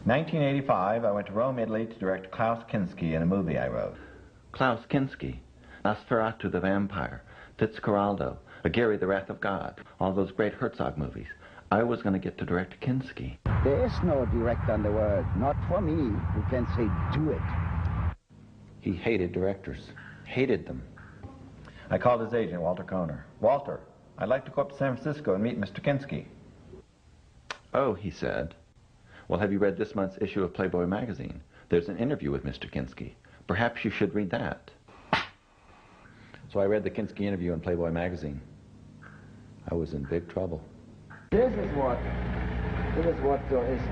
1985, I went to Rome, Italy to direct Klaus Kinski in a movie I wrote. Klaus Kinski, Nosferatu the Vampire, Fitzcarraldo, Gary the Wrath of God, all those great Herzog movies. I was going to get to direct Kinski. There is no direct on the word, not for me, who can say do it. He hated directors, hated them. I called his agent, Walter Kohner. Walter, I'd like to go up to San Francisco and meet Mr. Kinski. Oh, he said. Well, have you read this month's issue of Playboy magazine? There's an interview with Mr. Kinski. Perhaps you should read that. So I read the Kinski interview in Playboy magazine. I was in big trouble. This is what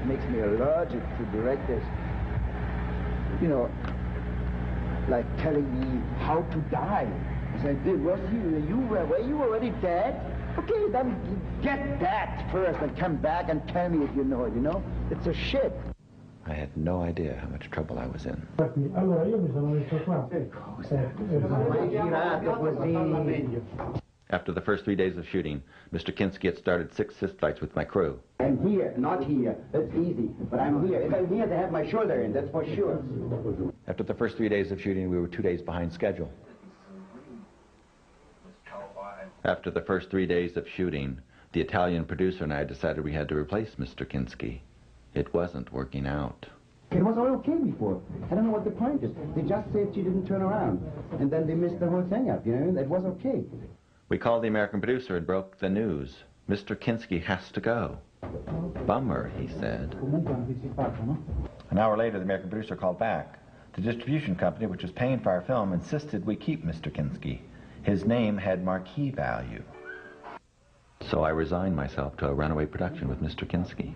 makes me allergic to directors. You know, like telling me how to die. I said, were you already dead? Okay, then get that first and come back and tell me if you know it, you know? It's a shit. I had no idea how much trouble I was in. Allora io mi sono messo qua. After the first 3 days of shooting, Mr. Kinski had started 6 fist fights with my crew. I'm here, not here. That's easy. But I'm here. If I'm here, they have my shoulder in, that's for sure. After the first 3 days of shooting, we were 2 days behind schedule. After the first 3 days of shooting, the Italian producer and I decided we had to replace Mr. Kinski. It wasn't working out. It was all okay before. I don't know what the point is. They just said she didn't turn around. And then they messed the whole thing up, you know? It was okay. We called the American producer and broke the news. Mr. Kinski has to go. Bummer, he said. An hour later, the American producer called back. The distribution company, which was paying for our film, insisted we keep Mr. Kinski. His name had marquee value. So I resigned myself to a runaway production with Mr. Kinski.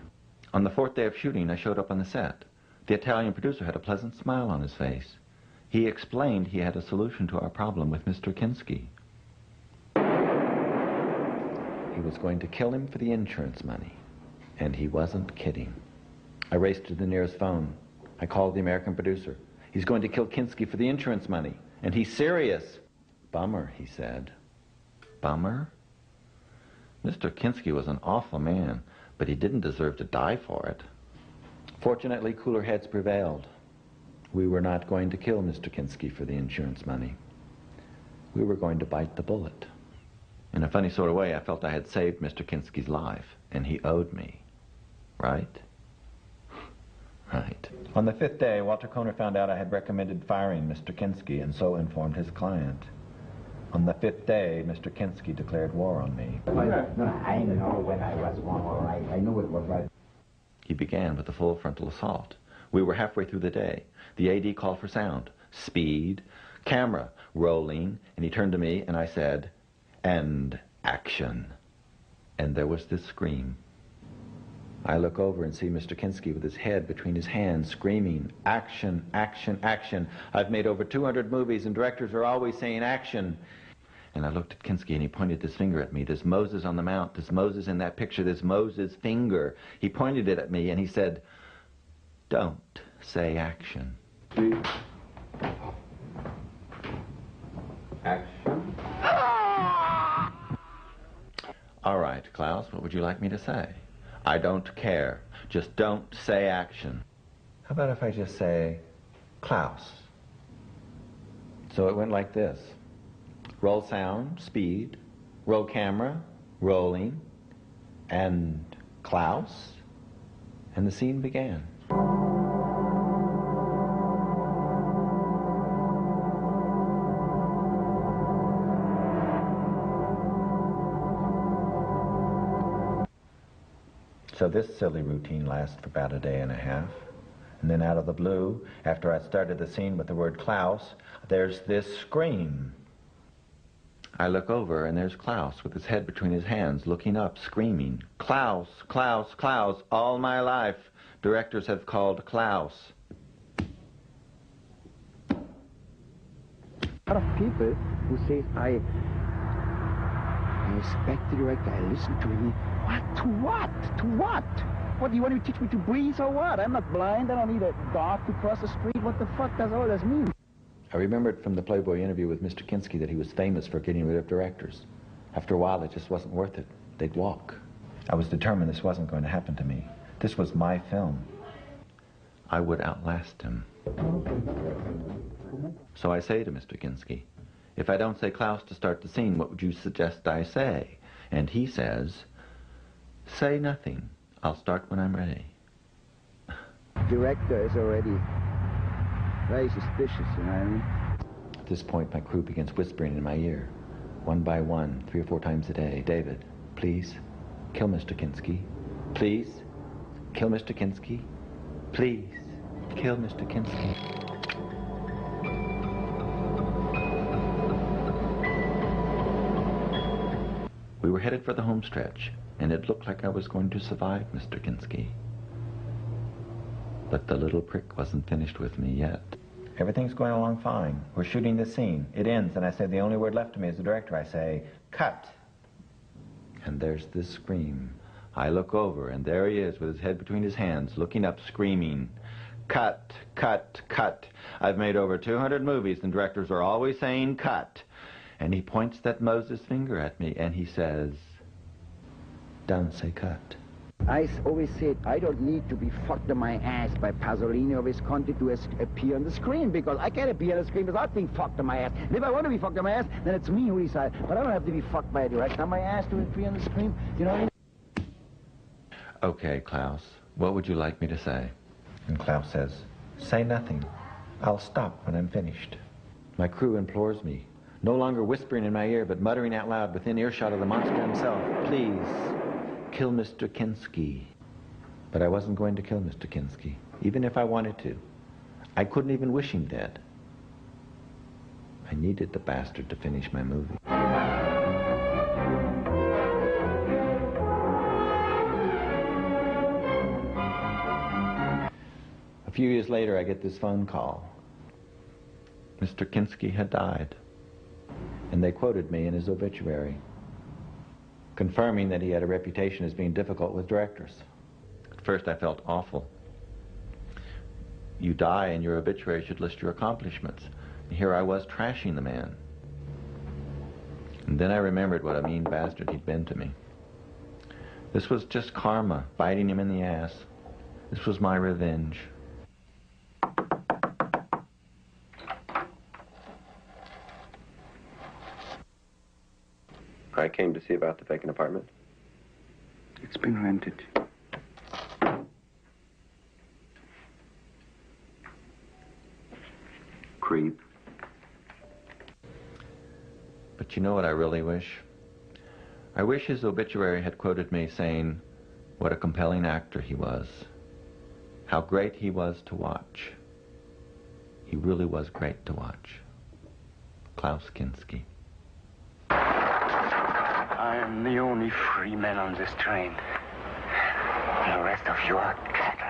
On the 4th day of shooting, I showed up on the set. The Italian producer had a pleasant smile on his face. He explained he had a solution to our problem with Mr. Kinski. He was going to kill him for the insurance money. And he wasn't kidding. I raced to the nearest phone. I called the American producer. He's going to kill Kinski for the insurance money. And he's serious. Bummer, he said. Bummer? Mr. Kinski was an awful man, but he didn't deserve to die for it. Fortunately, cooler heads prevailed. We were not going to kill Mr. Kinski for the insurance money. We were going to bite the bullet. In a funny sort of way, I felt I had saved Mr. Kinski's life, and he owed me. Right? Right. On the 5th day, Walter Kohner found out I had recommended firing Mr. Kinski, and so informed his client. On the 5th day, Mr. Kinski declared war on me. No, I know when I was wrong, all right. I know it was right. He began with a full frontal assault. We were halfway through the day. The AD called for sound, speed, camera, rolling, and he turned to me and I said, "And action." And there was this scream. I look over and see Mr. Kinski with his head between his hands, screaming, "Action, action, action. I've made over 200 movies and directors are always saying action." And I looked at Kinski and he pointed his finger at me. There's Moses on the Mount. There's Moses in that picture. There's Moses' finger. He pointed it at me and he said, "Don't say action." Action. All right, Klaus, what would you like me to say? I don't care. Just don't say action. How about if I just say, Klaus? So it went like this. Roll sound, speed, roll camera, rolling, and Klaus, and the scene began. So this silly routine lasts for about a day and a half. And then out of the blue, after I started the scene with the word Klaus, there's this scream. I look over and there's Klaus with his head between his hands, looking up, screaming, "Klaus, Klaus, Klaus, all my life. Directors have called Klaus." A lot of people who say, I respect the director, I listen to him. What? To what? To what? What, do you want to teach me to breathe or what? I'm not blind, I don't need a dog to cross the street. What the fuck does all this mean? I remembered from the Playboy interview with Mr. Kinski that he was famous for getting rid of directors. After a while, it just wasn't worth it. They'd walk. I was determined this wasn't going to happen to me. This was my film. I would outlast him. So I say to Mr. Kinski, if I don't say Klaus to start the scene, what would you suggest I say? And he says, say nothing. I'll start when I'm ready. Director is already very suspicious, you know what I mean? At this point, my crew begins whispering in my ear, one by one, 3 or 4 times a day. David, please, kill Mr. Kinski. Please, kill Mr. Kinski. Please, kill Mr. Kinski. We were headed for the home stretch, and it looked like I was going to survive Mr. Kinski. But the little prick wasn't finished with me yet. Everything's going along fine. We're shooting the scene. It ends, and I say the only word left to me as the director. I say, cut. And there's this scream. I look over, and there he is with his head between his hands, looking up, screaming, cut, cut, cut. I've made over 200 movies, and directors are always saying cut. And he points that Moses finger at me, and he says, don't say cut. I always said I don't need to be fucked in my ass by Pasolini or Visconti to appear on the screen, because I can't appear on the screen without being fucked in my ass. And if I want to be fucked in my ass, then it's me who decides. But I don't have to be fucked by a director on my ass to appear on the screen. You know what I mean? Okay, Klaus, what would you like me to say? And Klaus says, say nothing. I'll stop when I'm finished. My crew implores me, no longer whispering in my ear, but muttering out loud within earshot of the monster himself, please, kill Mr. Kinski. But I wasn't going to kill Mr. Kinski, even if I wanted to. I couldn't even wish him dead. I needed the bastard to finish my movie. A few years later, I get this phone call. Mr. Kinski had died, and they quoted me in his obituary, confirming that he had a reputation as being difficult with directors. At first I felt awful. You die and your obituary should list your accomplishments. And here I was trashing the man. And then I remembered what a mean bastard he'd been to me. This was just karma, biting him in the ass. This was my revenge. I came to see about the vacant apartment. It's been rented. Creep. But you know what I really wish? I wish his obituary had quoted me saying what a compelling actor he was, how great he was to watch. He really was great to watch. Klaus Kinski. I am the only free man on this train. The rest of you are cattle.